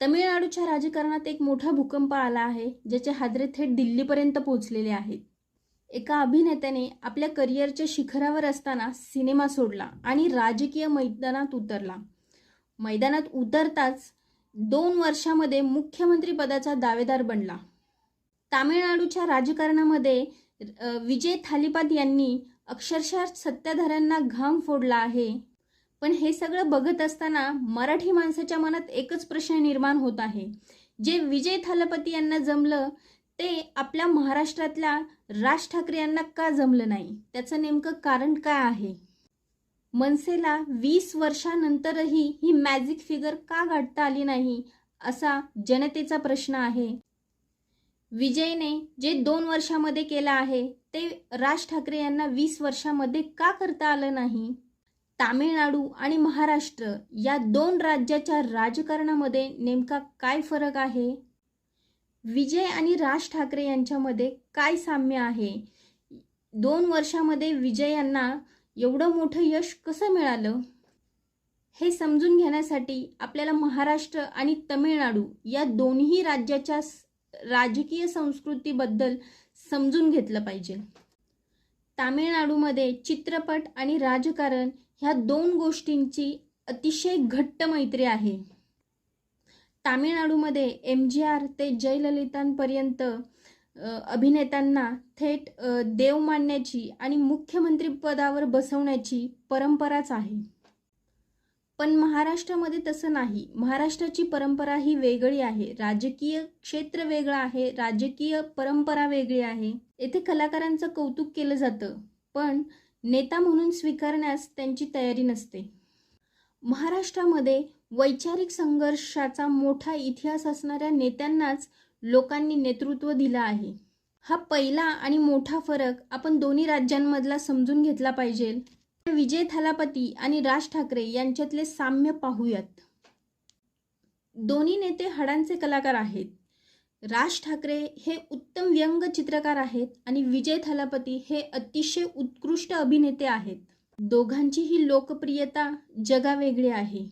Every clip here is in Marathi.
तमिळनाडूच्या राजकारणात एक मोठा भूकंप आला आहे, ज्याचे हादरे थेट दिल्लीपर्यंत पोहोचलेले आहेत. एका अभिनेत्याने आपल्या करिअरच्या शिखरावर असताना सिनेमा सोडला आणि राजकीय मैदानात उतरला. मैदानात उतरताच 2 वर्षामध्ये मुख्यमंत्री पदाचा दावेदार बनला. तामिळनाडूच्या राजकारणामध्ये विजय थालीपत यांनी अक्षरशः सत्ताधाऱ्यांना घाम फोडला आहे. पण हे सगळं बघत असताना मराठी माणसाच्या मनात एकच प्रश्न निर्माण होत आहे. जे विजय थालापती यांना जमलं ते आपल्या महाराष्ट्रातल्या राज ठाकरे यांना का जमलं नाही? त्याचं नेमकं कारण काय आहे? मनसेला 20 वर्षानंतरही ही मॅजिक फिगर का गाठता आली नाही, असा जनतेचा प्रश्न आहे. विजयने जे 2 वर्षामध्ये केलं आहे ते राज ठाकरे यांना 20 वर्षामध्ये का करता आलं नाही? तामिळनाडू आणि महाराष्ट्र या 2 राज्याच्या राजकारणामध्ये नेमका काय फरक आहे? विजय आणि राज ठाकरे यांच्यामध्ये काय साम्य आहे? 2 वर्षामध्ये विजय यांना एवढं मोठं यश कसं मिळालं? हे समजून घेण्यासाठी आपल्याला महाराष्ट्र आणि तमिळनाडू या दोन्ही राज्याच्या राजकीय संस्कृतीबद्दल समजून घेतलं पाहिजे. तामिळनाडूमध्ये चित्रपट आणि राजकारण ह्या 2 गोष्टींची अतिशय घट्ट मैत्री आहे. तामिळनाडूमध्ये MGR ते जयललितांपर्यंत अभिनेत्यांना थेट देव मानण्याची आणि मुख्यमंत्री पदावर बसवण्याची परंपराच आहे. पण महाराष्ट्रामध्ये तसं नाही. महाराष्ट्राची परंपरा ही वेगळी आहे. राजकीय क्षेत्र वेगळं आहे, राजकीय परंपरा वेगळी आहे. येथे कलाकारांचं कौतुक केलं जातं, पण नेता म्हणून स्वीकारण्यास त्यांची तयारी नसते. महाराष्ट्रामध्ये वैचारिक संघर्षाचा मोठा इतिहास असणाऱ्या नेत्यांनाच लोकांनी नेतृत्व दिलं आहे. हा पहिला आणि मोठा फरक आपण दोन्ही राज्यांमधला समजून घेतला पाहिजे. विजय थालापती आणि राज ठाकरे यांच्यातले साम्य पाहूयात. दोन्ही नेते हाडांचे कलाकार आहेत. राज ठाकरे हे उत्तम व्यंग चित्रकार आहेत आणि विजय थालापती हे अतिशय उत्कृष्ट अभिनेते आहेत. दोघांचीही लोकप्रियता जगावेगळी आहे.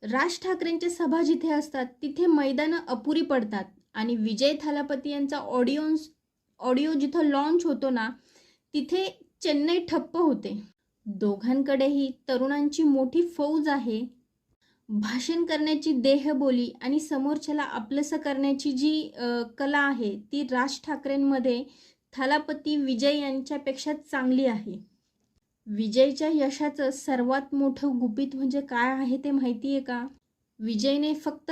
राज ठाकरेंच्या सभा जिथे असतात तिथे मैदानं अपुरी पडतात आणि विजय थालापती यांचा ऑडिओ जिथं लॉन्च होतो ना, तिथे चेन्नई ठप्प होते. दोघांकडेही तरुणांची मोठी फौज आहे. भाषण करण्याची देहबोली आणि समोरच्याला आपलंसं करण्याची जी कला आहे ती राज ठाकरेंमध्ये थालापती विजय यांच्यापेक्षा चांगली आहे. विजयच्या यशाचं सर्वात मोठं गुपित म्हणजे काय आहे ते माहिती आहे का? विजयने फक्त